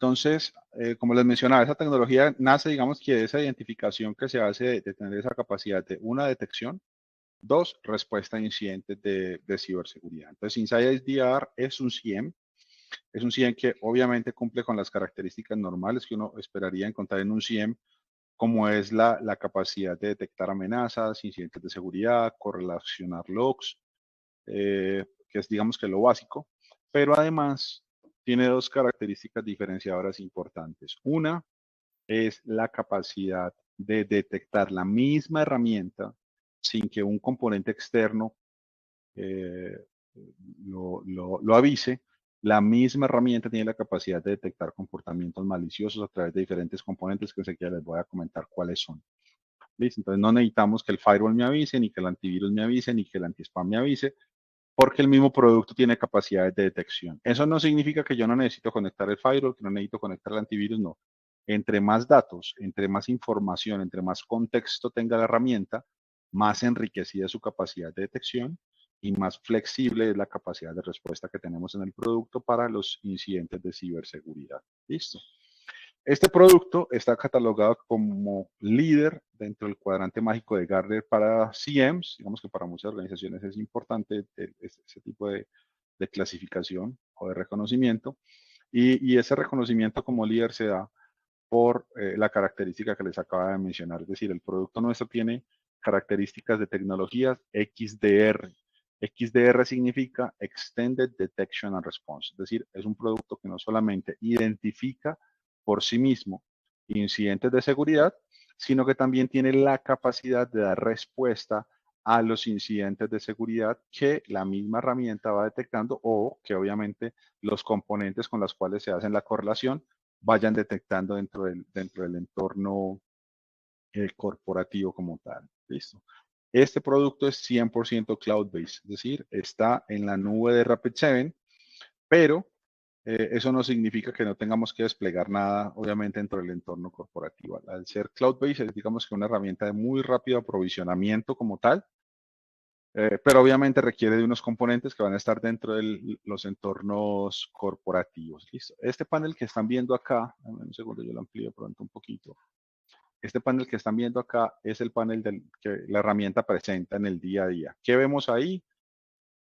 Entonces, como les mencionaba, esa tecnología nace, digamos, que de esa identificación que se hace de tener esa capacidad de, una, detección, dos, respuesta a incidentes de ciberseguridad. Entonces, Inside XDR es un CIEM que obviamente cumple con las características normales que uno esperaría encontrar en un CIEM, como es la capacidad de detectar amenazas, incidentes de seguridad, correlacionar logs, que es, digamos, que lo básico, pero además tiene dos características diferenciadoras importantes. Una es la capacidad de detectar la misma herramienta sin que un componente externo eh, lo avise. La misma herramienta tiene la capacidad de detectar comportamientos maliciosos a través de diferentes componentes que enseguida les voy a comentar cuáles son. ¿Listo? Entonces no necesitamos que el firewall me avise, ni que el antivirus me avise, ni que el antispam me avise, porque el mismo producto tiene capacidades de detección. Eso no significa que yo no necesito conectar el firewall, que no necesito conectar el antivirus, no. Entre más datos, entre más información, entre más contexto tenga la herramienta, más enriquecida es su capacidad de detección y más flexible es la capacidad de respuesta que tenemos en el producto para los incidentes de ciberseguridad. Listo. Este producto está catalogado como líder dentro del cuadrante mágico de Gartner para CIEMs. Digamos que para muchas organizaciones es importante ese tipo de clasificación o de reconocimiento. Y ese reconocimiento como líder se da por la característica que les acaba de mencionar. Es decir, el producto nuestro tiene características de tecnologías XDR. XDR significa Extended Detection and Response. Es decir, es un producto que no solamente identifica por sí mismo incidentes de seguridad, sino que también tiene la capacidad de dar respuesta a los incidentes de seguridad que la misma herramienta va detectando o que obviamente los componentes con los cuales se hacen la correlación vayan detectando dentro del entorno corporativo como tal. Listo. Este producto es 100% cloud-based, es decir, está en la nube de Rapid7, pero eso no significa que no tengamos que desplegar nada, obviamente, dentro del entorno corporativo. Al ser cloud-based, es, digamos, que una herramienta de muy rápido aprovisionamiento como tal, pero obviamente requiere de unos componentes que van a estar dentro de los entornos corporativos. Listo. Este panel que están viendo acá, un segundo, yo lo amplío pronto un poquito. Este panel que están viendo acá es el panel que la herramienta presenta en el día a día. ¿Qué vemos ahí?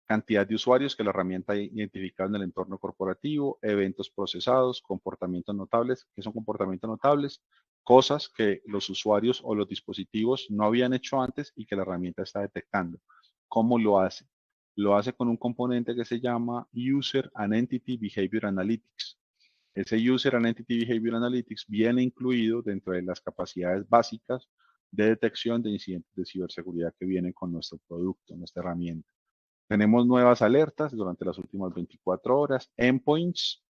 Cantidad de usuarios que la herramienta ha identificado en el entorno corporativo, eventos procesados, comportamientos notables. ¿Qué son comportamientos notables? Cosas que los usuarios o los dispositivos no habían hecho antes y que la herramienta está detectando. ¿Cómo lo hace? Lo hace con un componente que se llama User and Entity Behavior Analytics. Ese User and Entity Behavior Analytics viene incluido dentro de las capacidades básicas de detección de incidentes de ciberseguridad que vienen con nuestro producto, nuestra herramienta. Tenemos nuevas alertas durante las últimas 24 horas, endpoints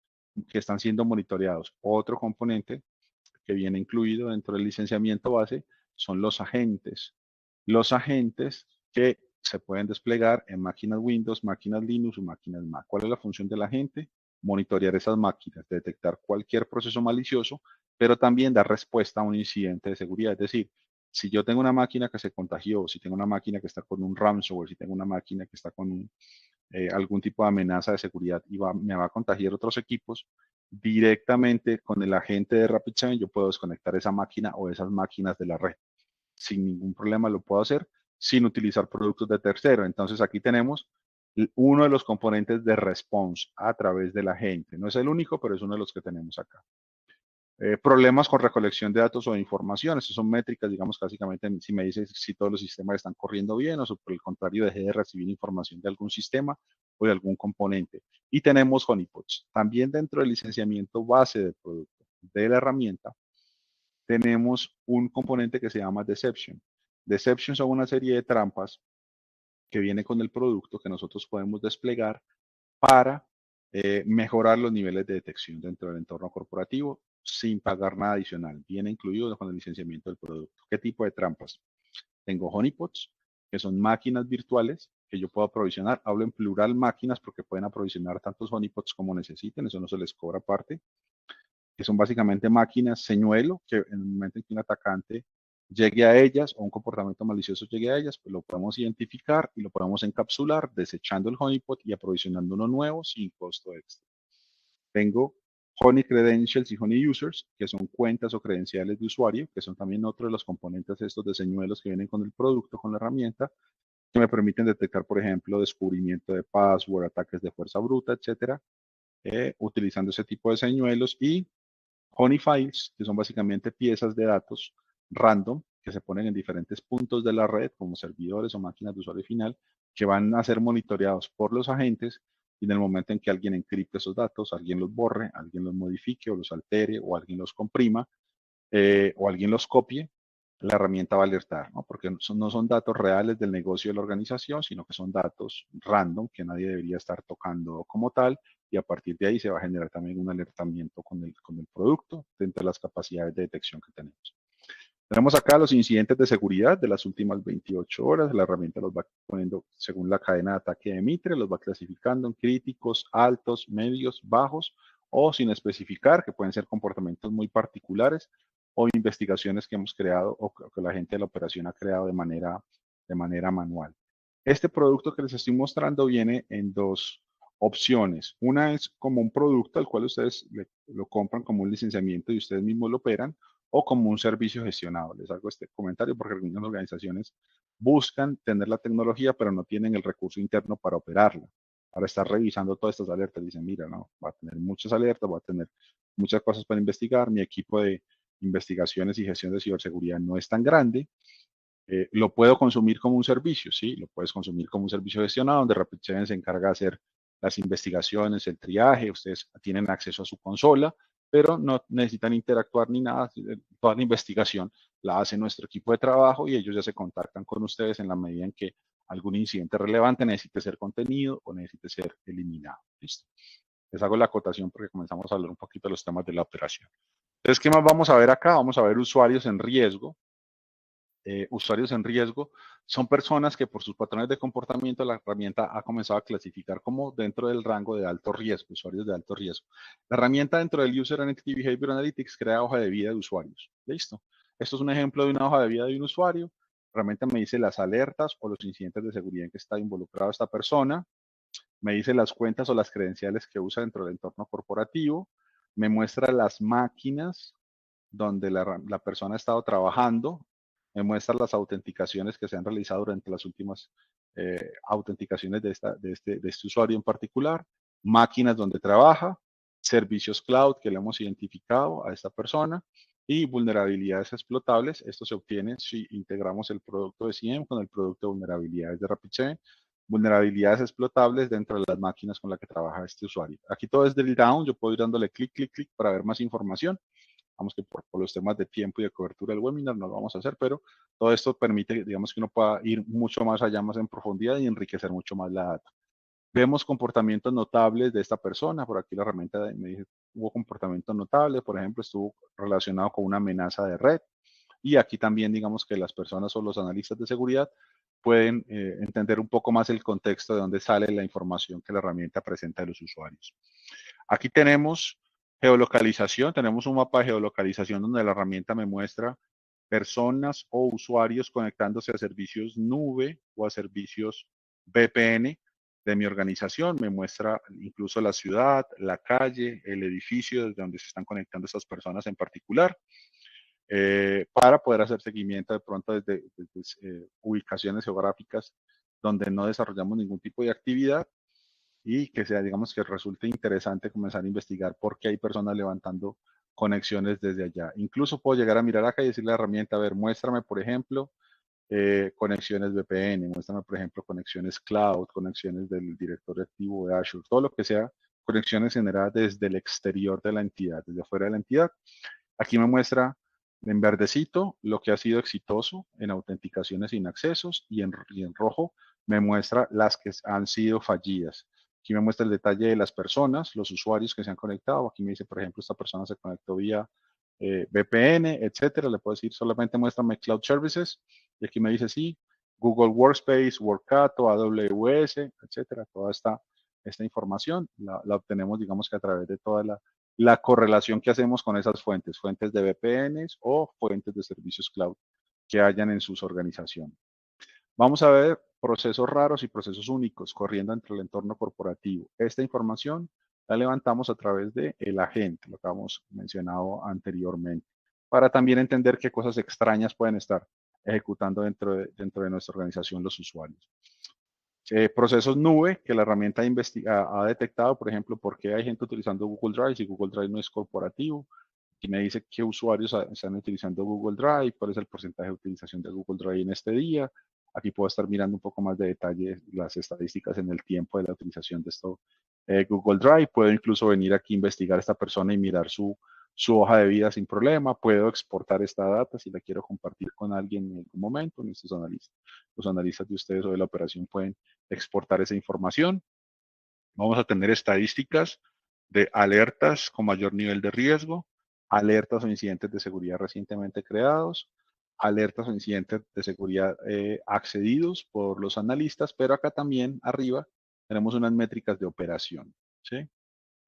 que están siendo monitoreados. Otro componente que viene incluido dentro del licenciamiento base son los agentes. Los agentes que se pueden desplegar en máquinas Windows, máquinas Linux o máquinas Mac. ¿Cuál es la función del agente? Monitorear esas máquinas, detectar cualquier proceso malicioso, pero también dar respuesta a un incidente de seguridad. Es decir, si yo tengo una máquina que se contagió, si tengo una máquina que está con un ransomware, si tengo una máquina que está con algún tipo de amenaza de seguridad y me va a contagiar otros equipos, directamente con el agente de Rapid7 yo puedo desconectar esa máquina o esas máquinas de la red. Sin ningún problema lo puedo hacer sin utilizar productos de tercero. Entonces aquí tenemos uno de los componentes de response a través de la gente. No es el único, pero es uno de los que tenemos acá. Problemas con recolección de datos o de información. Estas son métricas, digamos, básicamente si me dice si todos los sistemas están corriendo bien o si por el contrario dejé de recibir información de algún sistema o de algún componente. Y tenemos honeypots. También dentro del licenciamiento base del producto, de la herramienta, tenemos un componente que se llama Deception. Deception son una serie de trampas que viene con el producto que nosotros podemos desplegar para mejorar los niveles de detección dentro del entorno corporativo sin pagar nada adicional. Viene incluido con el licenciamiento del producto. ¿Qué tipo de trampas? Tengo honeypots, que son máquinas virtuales que yo puedo aprovisionar. Hablo en plural máquinas porque pueden aprovisionar tantos honeypots como necesiten. Eso no se les cobra aparte. Que son básicamente máquinas señuelo, que en el momento en que un atacante llegue a ellas o un comportamiento malicioso llegue a ellas, pues lo podemos identificar y lo podemos encapsular desechando el honeypot y aprovisionando uno nuevo sin costo extra. Tengo Honey Credentials y Honey Users, que son cuentas o credenciales de usuario, que son también otro de los componentes estos de señuelos que vienen con el producto, con la herramienta, que me permiten detectar, por ejemplo, descubrimiento de password, ataques de fuerza bruta, etcétera, utilizando ese tipo de señuelos, y Honey Files, que son básicamente piezas de datos random que se ponen en diferentes puntos de la red, como servidores o máquinas de usuario final, que van a ser monitoreados por los agentes, y en el momento en que alguien encripte esos datos, alguien los borre, alguien los modifique o los altere o alguien los comprima, o alguien los copie, la herramienta va a alertar, ¿no? Porque no son datos reales del negocio de la organización, sino que son datos random que nadie debería estar tocando como tal, y a partir de ahí se va a generar también un alertamiento con el producto dentro de las capacidades de detección que tenemos. Tenemos acá los incidentes de seguridad de las últimas 28 horas. La herramienta los va poniendo según la cadena de ataque de Mitre, los va clasificando en críticos, altos, medios, bajos, o sin especificar, que pueden ser comportamientos muy particulares o investigaciones que hemos creado o que la gente de la operación ha creado de manera manual. Este producto que les estoy mostrando viene en dos opciones. Una es como un producto al cual ustedes lo compran como un licenciamiento y ustedes mismos lo operan, o como un servicio gestionado. Les hago este comentario porque algunas organizaciones buscan tener la tecnología, pero no tienen el recurso interno para operarla, para estar revisando todas estas alertas. Dicen, mira, no, va a tener muchas alertas, va a tener muchas cosas para investigar, mi equipo de investigaciones y gestión de ciberseguridad no es tan grande, lo puedo consumir como un servicio, sí, lo puedes consumir como un servicio gestionado, donde RapidSeven se encarga de hacer las investigaciones, el triaje, ustedes tienen acceso a su consola, pero no necesitan interactuar ni nada, toda la investigación la hace nuestro equipo de trabajo y ellos ya se contactan con ustedes en la medida en que algún incidente relevante necesite ser contenido o necesite ser eliminado. ¿Listo? Les hago la acotación porque comenzamos a hablar un poquito de los temas de la operación. Entonces, ¿qué más vamos a ver acá? Vamos a ver usuarios en riesgo. Usuarios en riesgo son personas que por sus patrones de comportamiento la herramienta ha comenzado a clasificar como dentro del rango de alto riesgo, usuarios de alto riesgo. La herramienta dentro del User Entity Behavior Analytics crea hoja de vida de usuarios. ¿Listo? Esto es un ejemplo de una hoja de vida de un usuario. La herramienta me dice las alertas o los incidentes de seguridad en que está involucrada esta persona. Me dice las cuentas o las credenciales que usa dentro del entorno corporativo. Me muestra las máquinas donde la persona ha estado trabajando, me muestra las autenticaciones que se han realizado durante las últimas autenticaciones de este usuario en particular, máquinas donde trabaja, servicios cloud que le hemos identificado a esta persona y vulnerabilidades explotables. Esto se obtiene si integramos el producto de CIEM con el producto de vulnerabilidades de RapidSeven. Vulnerabilidades explotables dentro de las máquinas con las que trabaja este usuario. Aquí todo es drill down, yo puedo ir dándole clic, clic, clic para ver más información. Vamos que por los temas de tiempo y de cobertura del webinar no lo vamos a hacer, pero todo esto permite, digamos, que uno pueda ir mucho más allá, más en profundidad y enriquecer mucho más la data. Vemos comportamientos notables de esta persona. Por aquí la herramienta me dice, hubo comportamientos notables, por ejemplo, estuvo relacionado con una amenaza de red. Y aquí también, digamos, que las personas o los analistas de seguridad pueden entender un poco más el contexto de dónde sale la información que la herramienta presenta a los usuarios. Aquí tenemos geolocalización, tenemos un mapa de geolocalización donde la herramienta me muestra personas o usuarios conectándose a servicios nube o a servicios VPN de mi organización. Me muestra incluso la ciudad, la calle, el edificio desde donde se están conectando estas personas en particular, para poder hacer seguimiento de pronto desde ubicaciones geográficas donde no desarrollamos ningún tipo de actividad, y que sea, digamos, que resulte interesante comenzar a investigar por qué hay personas levantando conexiones desde allá. Incluso puedo llegar a mirar acá y decirle a la herramienta, a ver, muéstrame, por ejemplo, conexiones VPN, muéstrame, por ejemplo, conexiones cloud, conexiones del directorio activo de Azure, todo lo que sea conexiones generadas desde el exterior de la entidad, desde afuera de la entidad. Aquí me muestra en verdecito lo que ha sido exitoso en autenticaciones sin accesos, y en rojo me muestra las que han sido fallidas. Aquí me muestra el detalle de las personas, los usuarios que se han conectado. Aquí me dice, por ejemplo, esta persona se conectó vía VPN, etcétera. Le puedo decir, solamente muéstrame Cloud Services. Y aquí me dice, sí, Google Workspace, Workato, AWS, etcétera. Toda esta información la obtenemos, digamos, que a través de toda la correlación que hacemos con esas fuentes, fuentes de VPNs o fuentes de servicios cloud que hayan en sus organizaciones. Vamos a ver procesos raros y procesos únicos corriendo entre el entorno corporativo. Esta información la levantamos a través de el agente, lo que hemos mencionado anteriormente, para también entender qué cosas extrañas pueden estar ejecutando dentro de nuestra organización los usuarios. Procesos nube que la herramienta ha detectado, por ejemplo, por qué hay gente utilizando Google Drive si Google Drive no es corporativo. Y me dice qué usuarios están utilizando Google Drive, cuál es el porcentaje de utilización de Google Drive en este día. Aquí puedo estar mirando un poco más de detalle las estadísticas en el tiempo de la utilización de esto Google Drive. Puedo incluso venir aquí a investigar a esta persona y mirar su hoja de vida sin problema. Puedo exportar esta data si la quiero compartir con alguien en algún momento. Nuestros analistas, los analistas de ustedes o de la operación pueden exportar esa información. Vamos a tener estadísticas de alertas con mayor nivel de riesgo, alertas o incidentes de seguridad recientemente creados, alertas o incidentes de seguridad accedidos por los analistas, pero acá también arriba tenemos unas métricas de operación, ¿sí?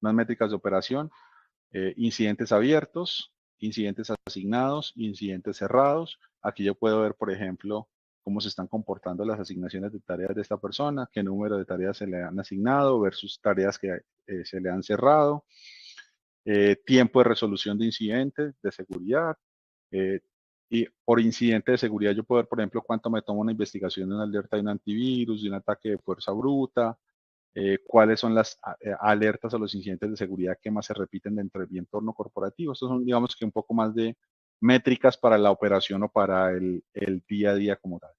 Unas métricas de operación, incidentes abiertos, incidentes asignados, incidentes cerrados. Aquí yo puedo ver, por ejemplo, cómo se están comportando las asignaciones de tareas de esta persona, qué número de tareas se le han asignado versus tareas que se le han cerrado, tiempo de resolución de incidentes de seguridad. eh, y por incidente de seguridad yo puedo ver, por ejemplo, cuánto me toma una investigación de una alerta de un antivirus, de un ataque de fuerza bruta, cuáles son las alertas o los incidentes de seguridad que más se repiten dentro del entorno corporativo. Estos son, digamos que un poco más de métricas para la operación o para el día a día como tal.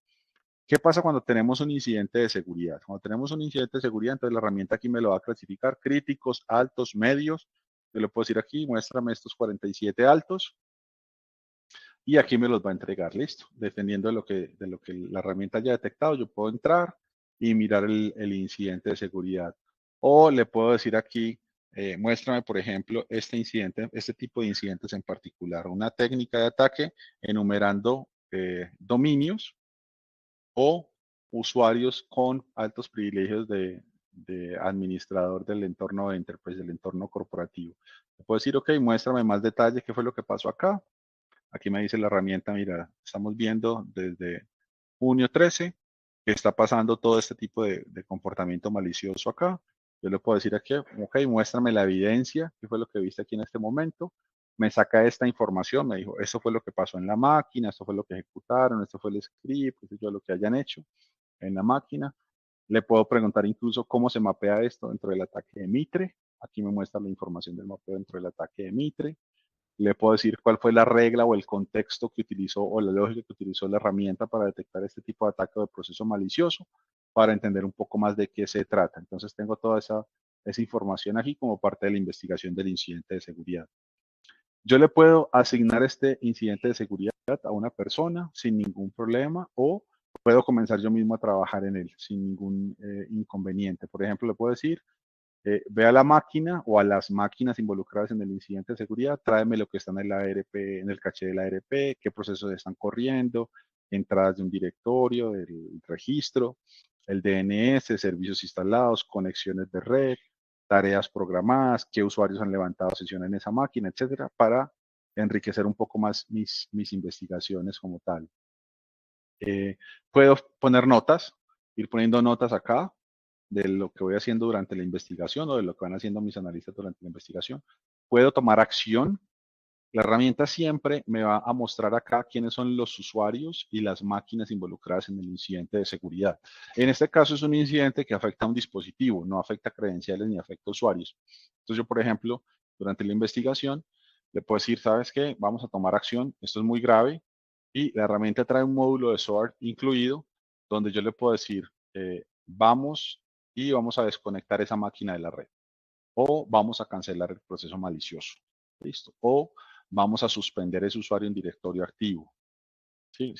¿Qué pasa cuando tenemos un incidente de seguridad? Cuando tenemos un incidente de seguridad, entonces la herramienta aquí me lo va a clasificar, críticos, altos, medios. Yo le puedo decir aquí, muéstrame estos 47 altos y aquí me los va a entregar, listo. Dependiendo de lo que la herramienta haya detectado, yo puedo entrar y mirar el incidente de seguridad. O le puedo decir aquí, muéstrame, por ejemplo, este incidente, este tipo de incidentes en particular, una técnica de ataque enumerando dominios o usuarios con altos privilegios de administrador del entorno de enterprise, del entorno corporativo. Le puedo decir, ok, muéstrame más detalle, qué fue lo que pasó acá. Aquí me dice la herramienta, mira, estamos viendo desde junio 13 que está pasando todo este tipo de comportamiento malicioso acá. Yo le puedo decir aquí, ok, muéstrame la evidencia, qué fue lo que viste aquí en este momento. Me saca esta información, me dijo, esto fue lo que pasó en la máquina, esto fue lo que ejecutaron, esto fue el script, esto fue lo que hayan hecho en la máquina. Le puedo preguntar incluso cómo se mapea esto dentro del ataque de Mitre. Aquí me muestra la información del mapeo dentro del ataque de Mitre. Le puedo decir cuál fue la regla o el contexto que utilizó o la lógica que utilizó la herramienta para detectar este tipo de ataque o de proceso malicioso, para entender un poco más de qué se trata. Entonces tengo toda esa información aquí como parte de la investigación del incidente de seguridad. Yo le puedo asignar este incidente de seguridad a una persona sin ningún problema o puedo comenzar yo mismo a trabajar en él sin ningún inconveniente. Por ejemplo, le puedo decir, ve a la máquina o a las máquinas involucradas en el incidente de seguridad, tráeme lo que está en el ARP, en el caché del ARP, qué procesos están corriendo, entradas de un directorio, el registro, el DNS, servicios instalados, conexiones de red, tareas programadas, qué usuarios han levantado sesión en esa máquina, etcétera, para enriquecer un poco más mis investigaciones como tal. Puedo poner notas, ir poniendo notas acá de lo que voy haciendo durante la investigación o de lo que van haciendo mis analistas durante la investigación. Puedo tomar acción. La herramienta siempre me va a mostrar acá quiénes son los usuarios y las máquinas involucradas en el incidente de seguridad. En este caso es un incidente que afecta a un dispositivo, no afecta credenciales ni afecta usuarios. Entonces yo, por ejemplo, durante la investigación, le puedo decir, ¿sabes qué? Vamos a tomar acción, esto es muy grave, y la herramienta trae un módulo de SOAR incluido, donde yo le puedo decir, vamos y vamos a desconectar esa máquina de la red, o vamos a cancelar el proceso malicioso, listo, o vamos a suspender ese usuario en directorio activo. ¿Sí?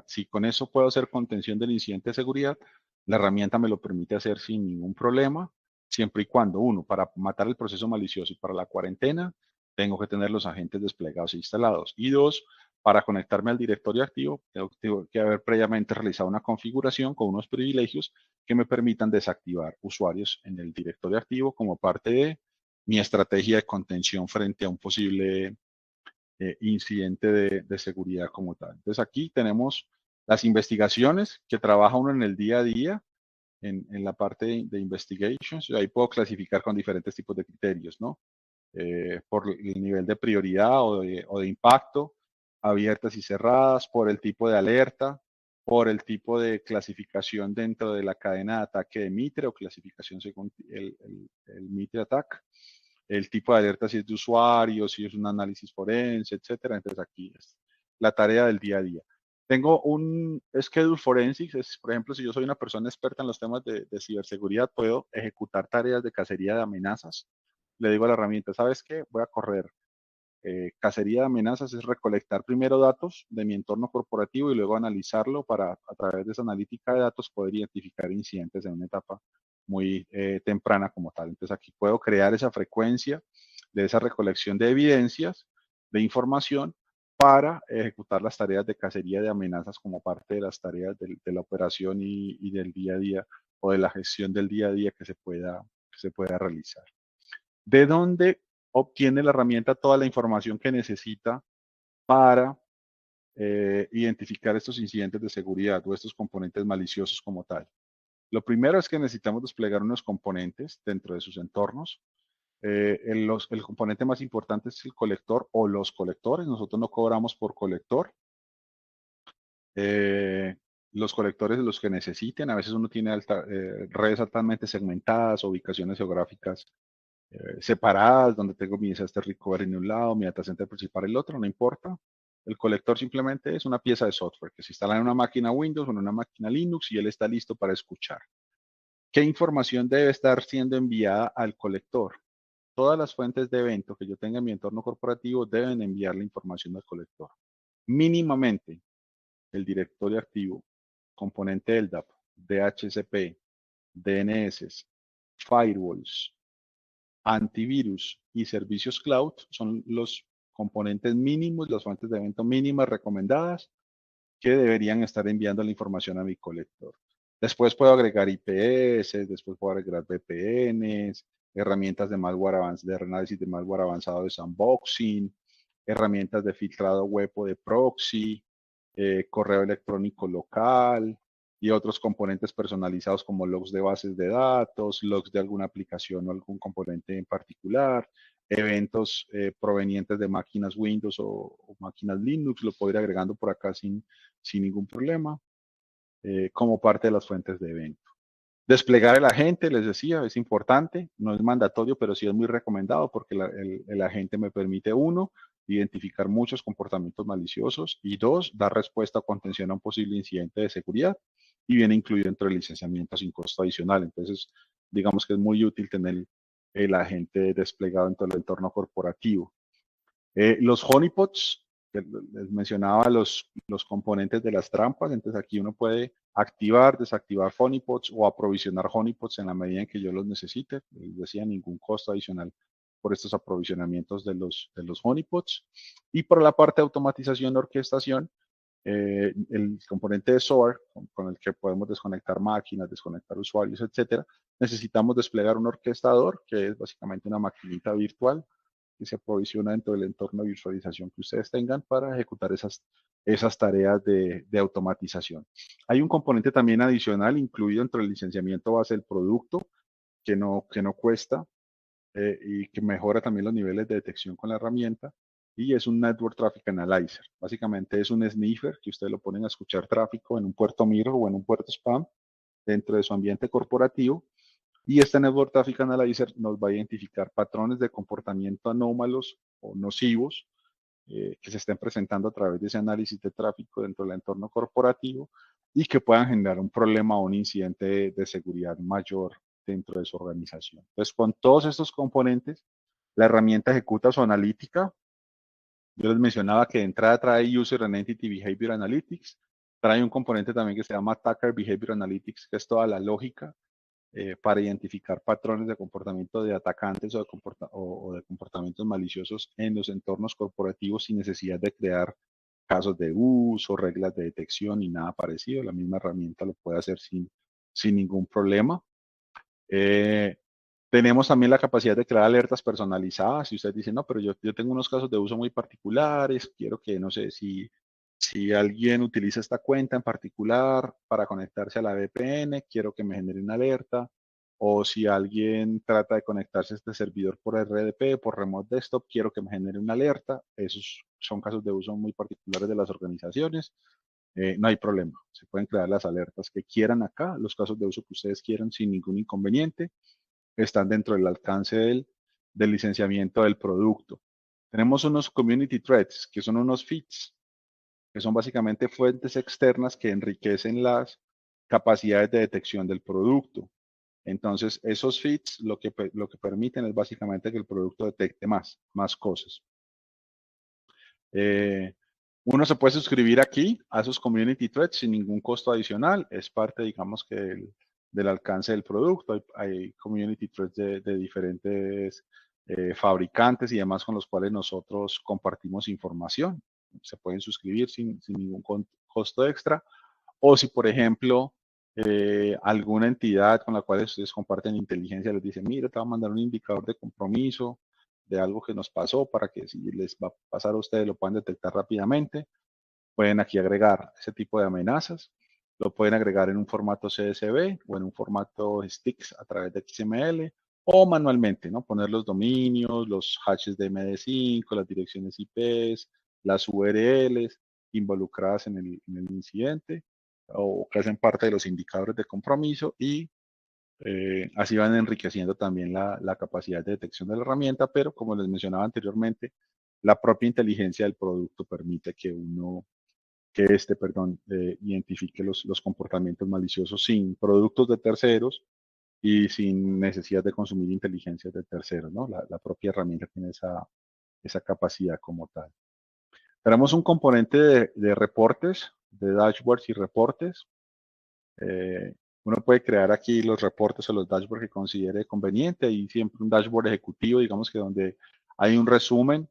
Si con eso puedo hacer contención del incidente de seguridad, la herramienta me lo permite hacer sin ningún problema, siempre y cuando, uno, para matar el proceso malicioso y para la cuarentena, tengo que tener los agentes desplegados e instalados. Y dos, para conectarme al directorio activo, tengo que haber previamente realizado una configuración con unos privilegios que me permitan desactivar usuarios en el directorio activo como parte de mi estrategia de contención frente a un posible incidente de seguridad como tal. Entonces aquí tenemos las investigaciones que trabaja uno en el día a día, en la parte de investigations, ahí puedo clasificar con diferentes tipos de criterios, ¿no? Por el nivel de prioridad o de impacto, abiertas y cerradas, por el tipo de alerta, por el tipo de clasificación dentro de la cadena de ataque de Mitre o clasificación según el Mitre Attack, el tipo de alerta si es de usuario, si es un análisis forense, etcétera. Entonces aquí es la tarea del día a día. Tengo un Schedule Forensics, es, por ejemplo, si yo soy una persona experta en los temas de ciberseguridad, puedo ejecutar tareas de cacería de amenazas. Le digo a la herramienta, ¿sabes qué? Voy a correr cacería de amenazas, es recolectar primero datos de mi entorno corporativo y luego analizarlo para, a través de esa analítica de datos, poder identificar incidentes en una etapa muy temprana como tal. Entonces aquí puedo crear esa frecuencia de esa recolección de evidencias, de información, para ejecutar las tareas de cacería de amenazas como parte de las tareas de la operación y del día a día o de la gestión del día a día que se pueda realizar. ¿De dónde obtiene la herramienta toda la información que necesita para identificar estos incidentes de seguridad o estos componentes maliciosos como tal? Lo primero es que necesitamos desplegar unos componentes dentro de sus entornos. El componente más importante es el colector o los colectores. Nosotros no cobramos por colector. Los colectores los que necesiten. A veces uno tiene redes altamente segmentadas, ubicaciones geográficas separadas, donde tengo mi disaster recovery en un lado, mi data center principal en el otro, no importa. El colector simplemente es una pieza de software que se instala en una máquina Windows o en una máquina Linux y él está listo para escuchar. ¿Qué información debe estar siendo enviada al colector? Todas las fuentes de evento que yo tenga en mi entorno corporativo deben enviar la información al colector. Mínimamente el directorio activo, componente LDAP, DHCP, DNS, firewalls, antivirus y servicios cloud son los componentes mínimos, las fuentes de evento mínimas recomendadas que deberían estar enviando la información a mi colector. Después puedo agregar IPS, después puedo agregar VPNs, herramientas de malware avanzado, de análisis de malware avanzado de sandboxing, herramientas de filtrado web o de proxy, correo electrónico local y otros componentes personalizados como logs de bases de datos, logs de alguna aplicación o algún componente en particular, eventos provenientes de máquinas Windows o máquinas Linux, lo puedo ir agregando por acá sin ningún problema, como parte de las fuentes de evento. Desplegar el agente, les decía, es importante, no es mandatorio, pero sí es muy recomendado porque el agente me permite, uno, identificar muchos comportamientos maliciosos y dos, dar respuesta o contención a un posible incidente de seguridad y viene incluido dentro del licenciamiento sin costo adicional. Entonces, digamos que es muy útil tener el agente desplegado en todo el entorno corporativo. Los honeypots, les mencionaba los componentes de las trampas, entonces aquí uno puede activar, desactivar honeypots o aprovisionar honeypots en la medida en que yo los necesite. Les decía, ningún costo adicional por estos aprovisionamientos de los honeypots. Y por la parte de automatización y orquestación, el componente de SOAR, con el que podemos desconectar máquinas, desconectar usuarios, etcétera, necesitamos desplegar un orquestador, que es básicamente una maquinita virtual que se aprovisiona dentro del entorno de virtualización que ustedes tengan para ejecutar esas tareas de automatización. Hay un componente también adicional incluido dentro del licenciamiento base del producto que no cuesta y que mejora también los niveles de detección con la herramienta y es un Network Traffic Analyzer. Básicamente es un sniffer que ustedes lo ponen a escuchar tráfico en un puerto mirror o en un puerto spam dentro de su ambiente corporativo y este Network Traffic Analyzer nos va a identificar patrones de comportamiento anómalos o nocivos que se estén presentando a través de ese análisis de tráfico dentro del entorno corporativo y que puedan generar un problema o un incidente de seguridad mayor dentro de su organización. Entonces, con todos estos componentes, la herramienta ejecuta su analítica. Yo les mencionaba que de entrada trae User and Entity Behavior Analytics, trae un componente también que se llama Attacker Behavior Analytics, que es toda la lógica para identificar patrones de comportamiento de atacantes o de comportamientos maliciosos en los entornos corporativos sin necesidad de crear casos de uso, reglas de detección y nada parecido. La misma herramienta lo puede hacer sin ningún problema. Tenemos también la capacidad de crear alertas personalizadas. Si usted dice, no, pero yo tengo unos casos de uso muy particulares, quiero que, no sé, si Si alguien utiliza esta cuenta en particular para conectarse a la VPN, quiero que me genere una alerta. O si alguien trata de conectarse a este servidor por RDP, por Remote Desktop, quiero que me genere una alerta. Esos son casos de uso muy particulares de las organizaciones. No hay problema. Se pueden crear las alertas que quieran acá, los casos de uso que ustedes quieran sin ningún inconveniente. Están dentro del alcance del licenciamiento del producto. Tenemos unos community threads, que son unos feeds, que son básicamente fuentes externas que enriquecen las capacidades de detección del producto. Entonces, esos feeds lo que permiten es básicamente que el producto detecte más cosas. Uno se puede suscribir aquí a esos community threads sin ningún costo adicional. Es parte, digamos, que del alcance del producto. Hay community threads de diferentes fabricantes y demás con los cuales nosotros compartimos información. Se pueden suscribir sin ningún costo extra. O si, por ejemplo, alguna entidad con la cual ustedes comparten inteligencia les dice, mira, te va a mandar un indicador de compromiso de algo que nos pasó para que si les va a pasar a ustedes lo puedan detectar rápidamente. Pueden aquí agregar ese tipo de amenazas. Lo pueden agregar en un formato CSV o en un formato sticks a través de XML o manualmente, ¿no? Poner los dominios, los hashes de MD5, las direcciones IPs, las URLs involucradas en el incidente o que hacen parte de los indicadores de compromiso y así van enriqueciendo también la capacidad de detección de la herramienta, pero como les mencionaba anteriormente, la propia inteligencia del producto permite que identifique los comportamientos maliciosos sin productos de terceros y sin necesidad de consumir inteligencia de terceros, ¿no? La propia herramienta tiene esa capacidad como tal. Tenemos un componente de reportes, de dashboards y reportes. Uno puede crear aquí los reportes o los dashboards que considere conveniente. Hay siempre un dashboard ejecutivo, digamos que donde hay un resumen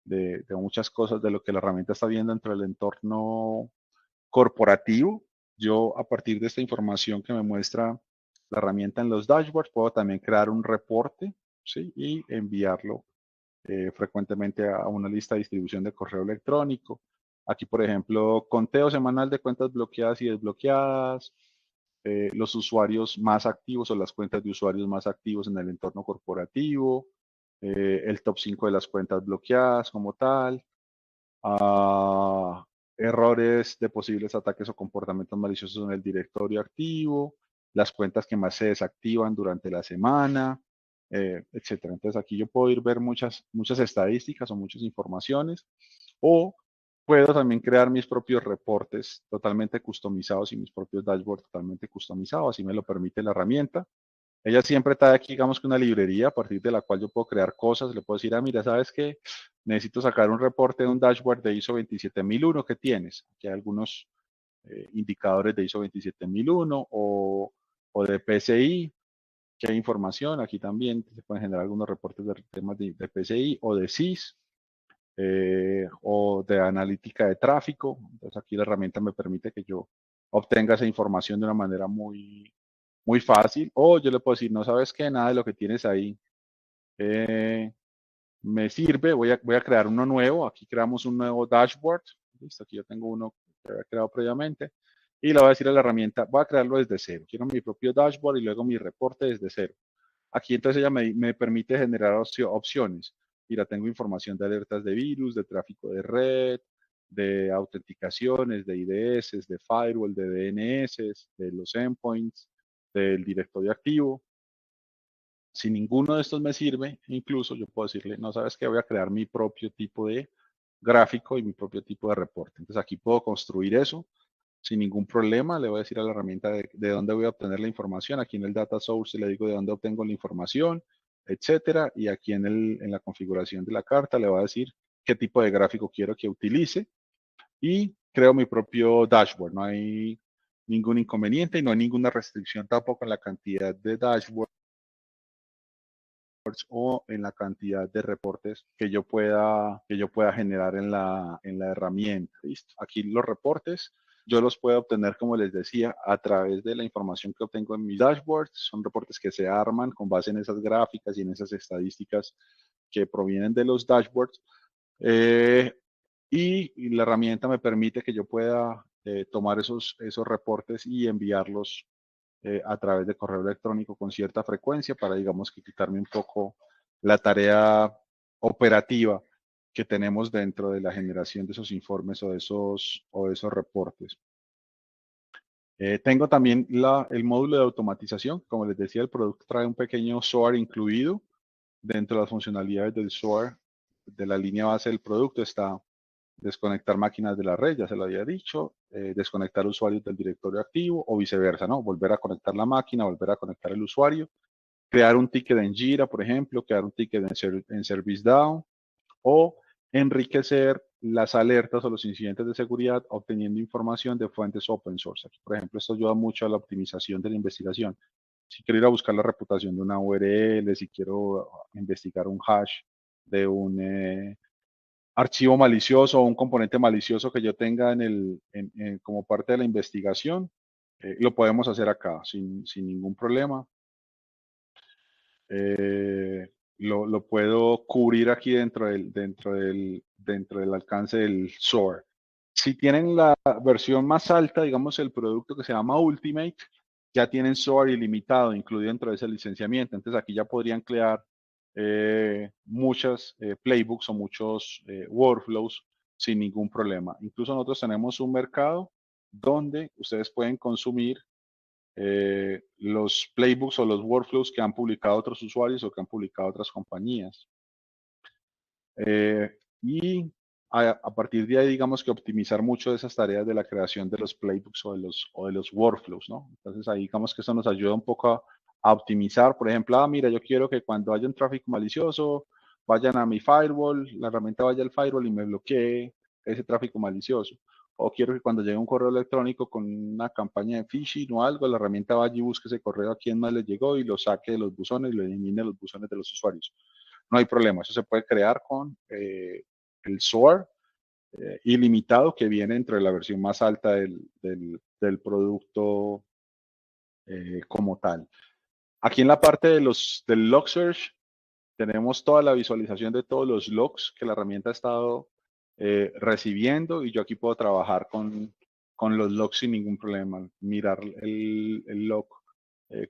de muchas cosas de lo que la herramienta está viendo dentro del entorno corporativo. Yo, a partir de esta información que me muestra la herramienta en los dashboards, puedo también crear un reporte, ¿sí? Y enviarlo frecuentemente a una lista de distribución de correo electrónico. Aquí, por ejemplo, conteo semanal de cuentas bloqueadas y desbloqueadas, los usuarios más activos o las cuentas de usuarios más activos en el entorno corporativo, el top 5 de las cuentas bloqueadas como tal, errores de posibles ataques o comportamientos maliciosos en el directorio activo, las cuentas que más se desactivan durante la semana, etcétera. Entonces aquí yo puedo ir ver muchas estadísticas o muchas informaciones o puedo también crear mis propios reportes totalmente customizados y mis propios dashboards totalmente customizados, así me lo permite la herramienta. Ella siempre trae aquí, digamos que una librería a partir de la cual yo puedo crear cosas. Le puedo decir, mira, ¿sabes qué? Necesito sacar un reporte de un dashboard de ISO 27001 que tienes. Aquí hay algunos indicadores de ISO 27001 o de PCI, que hay información. Aquí también se pueden generar algunos reportes de temas de PCI o de SIS o de analítica de tráfico. Entonces aquí la herramienta me permite que yo obtenga esa información de una manera muy fácil. O yo le puedo decir, no sabes qué, nada de lo que tienes ahí me sirve, voy a crear uno nuevo. Aquí creamos un nuevo dashboard. Listo, aquí yo tengo uno que había creado previamente. Y le voy a decir a la herramienta, voy a crearlo desde cero. Quiero mi propio dashboard y luego mi reporte desde cero. Aquí entonces ella me permite generar opciones. Mira, tengo información de alertas de virus, de tráfico de red, de autenticaciones, de IDS, de firewall, de DNS, de los endpoints, del directorio activo. Si ninguno de estos me sirve, incluso yo puedo decirle, no sabes que voy a crear mi propio tipo de gráfico y mi propio tipo de reporte. Entonces aquí puedo construir eso sin ningún problema. Le voy a decir a la herramienta de dónde voy a obtener la información. Aquí en el data source le digo de dónde obtengo la información, etcétera. Y aquí en la configuración de la carta le voy a decir qué tipo de gráfico quiero que utilice y creo mi propio dashboard. No hay ningún inconveniente y no hay ninguna restricción tampoco en la cantidad de dashboard o en la cantidad de reportes que yo pueda generar en la herramienta. ¿Listo? Aquí los reportes yo los puedo obtener, como les decía, a través de la información que obtengo en mis dashboards. Son reportes que se arman con base en esas gráficas y en esas estadísticas que provienen de los dashboards. y la herramienta me permite que yo pueda tomar esos reportes y enviarlos a través de correo electrónico con cierta frecuencia para, digamos, que quitarme un poco la tarea operativa que tenemos dentro de la generación de esos informes o de esos reportes. Tengo también el módulo de automatización. Como les decía, el producto trae un pequeño SOAR incluido. Dentro de las funcionalidades del SOAR, de la línea base del producto, está desconectar máquinas de la red, ya se lo había dicho, desconectar usuarios del directorio activo o viceversa, ¿no? Volver a conectar la máquina, volver a conectar el usuario, crear un ticket en Jira, por ejemplo, crear un ticket en ServiceNow o enriquecer las alertas o los incidentes de seguridad obteniendo información de fuentes open source. Aquí, por ejemplo, esto ayuda mucho a la optimización de la investigación. Si quiero ir a buscar la reputación de una URL, si quiero investigar un hash de un archivo malicioso o un componente malicioso que yo tenga como parte de la investigación, lo podemos hacer acá sin ningún problema. Lo puedo cubrir aquí dentro del alcance del SOAR. Si tienen la versión más alta, digamos el producto que se llama Ultimate, ya tienen SOAR ilimitado incluido dentro de ese licenciamiento. Entonces aquí ya podrían crear muchas playbooks o muchos workflows sin ningún problema. Incluso nosotros tenemos un mercado donde ustedes pueden consumir los playbooks o los workflows que han publicado otros usuarios o que han publicado otras compañías. Y a partir de ahí, digamos que optimizar mucho de esas tareas de la creación de los playbooks o de los workflows, ¿no? Entonces ahí digamos que eso nos ayuda un poco a optimizar. Por ejemplo, mira, yo quiero que cuando haya un tráfico malicioso, vayan a mi firewall, la herramienta vaya al firewall y me bloquee ese tráfico malicioso. O quiero que cuando llegue un correo electrónico con una campaña de phishing o algo, la herramienta vaya y busque ese correo a quién más le llegó y lo saque de los buzones y lo elimine los buzones de los usuarios. No hay problema, eso se puede crear con el SOAR ilimitado que viene dentro de la versión más alta del producto como tal. Aquí en la parte del log search tenemos toda la visualización de todos los logs que la herramienta ha estado recibiendo y yo aquí puedo trabajar con los logs sin ningún problema. Mirar el log,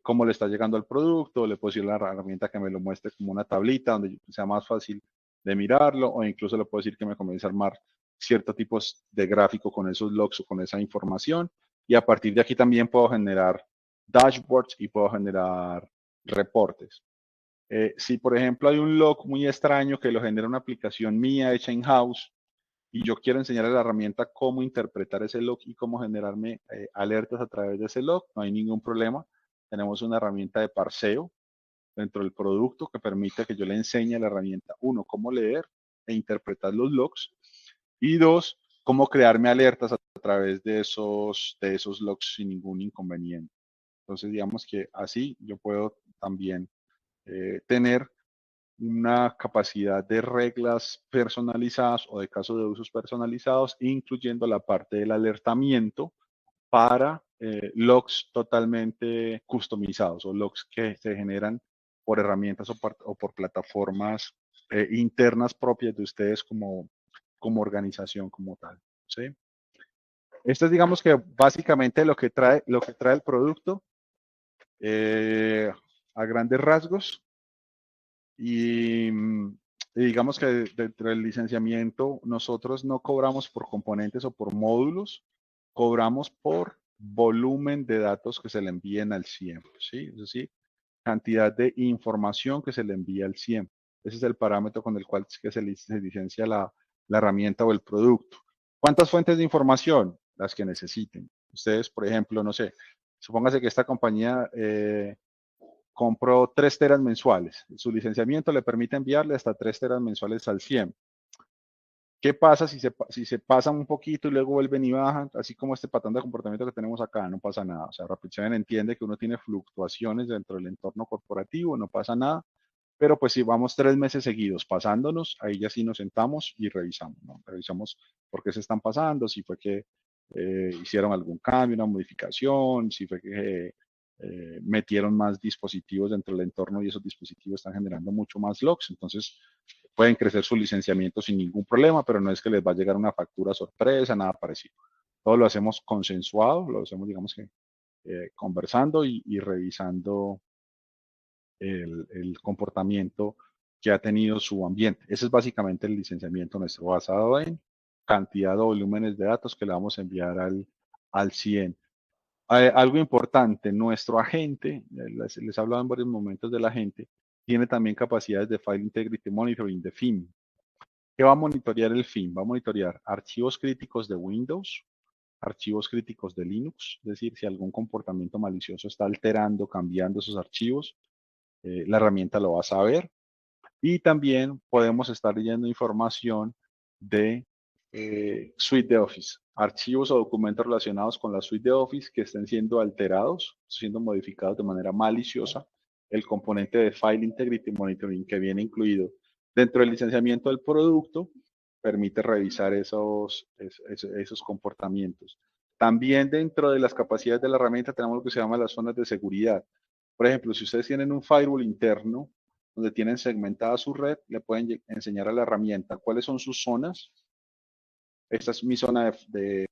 cómo le está llegando al producto, le puedo decir a la herramienta que me lo muestre como una tablita donde sea más fácil de mirarlo o incluso le puedo decir que me comience a armar ciertos tipos de gráfico con esos logs o con esa información y a partir de aquí también puedo generar dashboards y puedo generar reportes. Si, por ejemplo, hay un log muy extraño que lo genera una aplicación mía hecha in-house y yo quiero enseñarle a la herramienta cómo interpretar ese log y cómo generarme alertas a través de ese log, no hay ningún problema. Tenemos una herramienta de parseo dentro del producto que permite que yo le enseñe a la herramienta, uno, cómo leer e interpretar los logs y dos, cómo crearme alertas a través de esos logs sin ningún inconveniente. Entonces, digamos que así yo puedo también tener una capacidad de reglas personalizadas o de casos de usos personalizados, incluyendo la parte del alertamiento para logs totalmente customizados o logs que se generan por herramientas o por plataformas internas propias de ustedes como organización como tal. ¿Sí? Esto es, digamos que básicamente lo que trae el producto a grandes rasgos. Y, digamos que dentro del licenciamiento nosotros no cobramos por componentes o por módulos, cobramos por volumen de datos que se le envíen al CIEM, ¿sí? Es decir, cantidad de información que se le envía al CIEM. Ese es el parámetro con el cual se licencia la herramienta o el producto. ¿Cuántas fuentes de información? Las que necesiten. Ustedes, por ejemplo, no sé, supóngase que esta compañía compró 3 teras mensuales. Su licenciamiento le permite enviarle hasta 3 teras mensuales al CIEM. ¿Qué pasa si se pasan un poquito y luego vuelven y bajan? Así como este patrón de comportamiento que tenemos acá, no pasa nada. O sea, Rapid7 entiende que uno tiene fluctuaciones dentro del entorno corporativo, no pasa nada. Pero pues si vamos 3 meses seguidos pasándonos, ahí ya sí nos sentamos y revisamos, ¿no? Revisamos por qué se están pasando, si fue que hicieron algún cambio, una modificación, si fue que metieron más dispositivos dentro del entorno y esos dispositivos están generando mucho más logs. Entonces, pueden crecer su licenciamiento sin ningún problema, pero no es que les va a llegar una factura sorpresa, nada parecido. Todo lo hacemos consensuado, lo hacemos, digamos que, conversando y revisando el comportamiento que ha tenido su ambiente. Ese es básicamente el licenciamiento nuestro, basado en cantidad o volúmenes de datos que le vamos a enviar al CIEM. Algo importante, nuestro agente, les he hablado en varios momentos del agente, tiene también capacidades de File Integrity Monitoring, de FIM. ¿Qué va a monitorear el FIM? Va a monitorear archivos críticos de Windows, archivos críticos de Linux, es decir, si algún comportamiento malicioso está alterando, cambiando esos archivos, la herramienta lo va a saber. Y también podemos estar leyendo información de suite de Office, archivos o documentos relacionados con la suite de Office que estén siendo alterados, siendo modificados de manera maliciosa. El componente de File Integrity Monitoring que viene incluido dentro del licenciamiento del producto permite revisar esos comportamientos. También dentro de las capacidades de la herramienta tenemos lo que se llama las zonas de seguridad. Por ejemplo, si ustedes tienen un firewall interno donde tienen segmentada su red, le pueden enseñar a la herramienta cuáles son sus zonas. Esta es mi zona de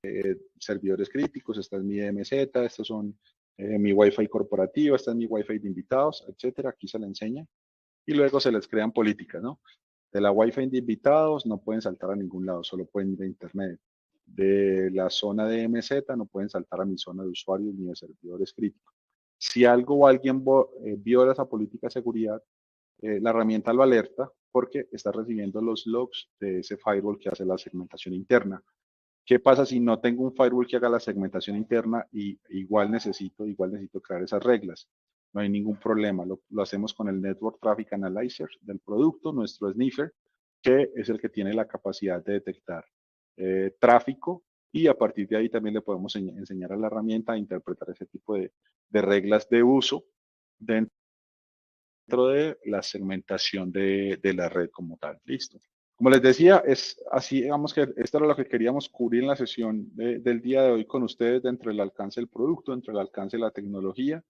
servidores críticos, esta es mi DMZ, estos son mi Wi-Fi corporativo, esta es mi Wi-Fi de invitados, etcétera. Aquí se le enseña. Y luego se les crean políticas, ¿no? De la Wi-Fi de invitados no pueden saltar a ningún lado, solo pueden ir a Internet. De la zona de MZ no pueden saltar a mi zona de usuarios ni de servidores críticos. Si algo o alguien viola esa política de seguridad, la herramienta lo alerta porque está recibiendo los logs de ese firewall que hace la segmentación interna. ¿Qué pasa si no tengo un firewall que haga la segmentación interna y igual necesito crear esas reglas? No hay ningún problema. Lo hacemos con el Network Traffic Analyzer del producto, nuestro sniffer, que es el que tiene la capacidad de detectar tráfico, y a partir de ahí también le podemos enseñar a la herramienta a interpretar ese tipo de reglas de uso dentro de la segmentación de la red como tal. Listo. Como les decía, es así, digamos que esto era lo que queríamos cubrir en la sesión del día de hoy con ustedes, dentro del alcance del producto, dentro del alcance de la tecnología.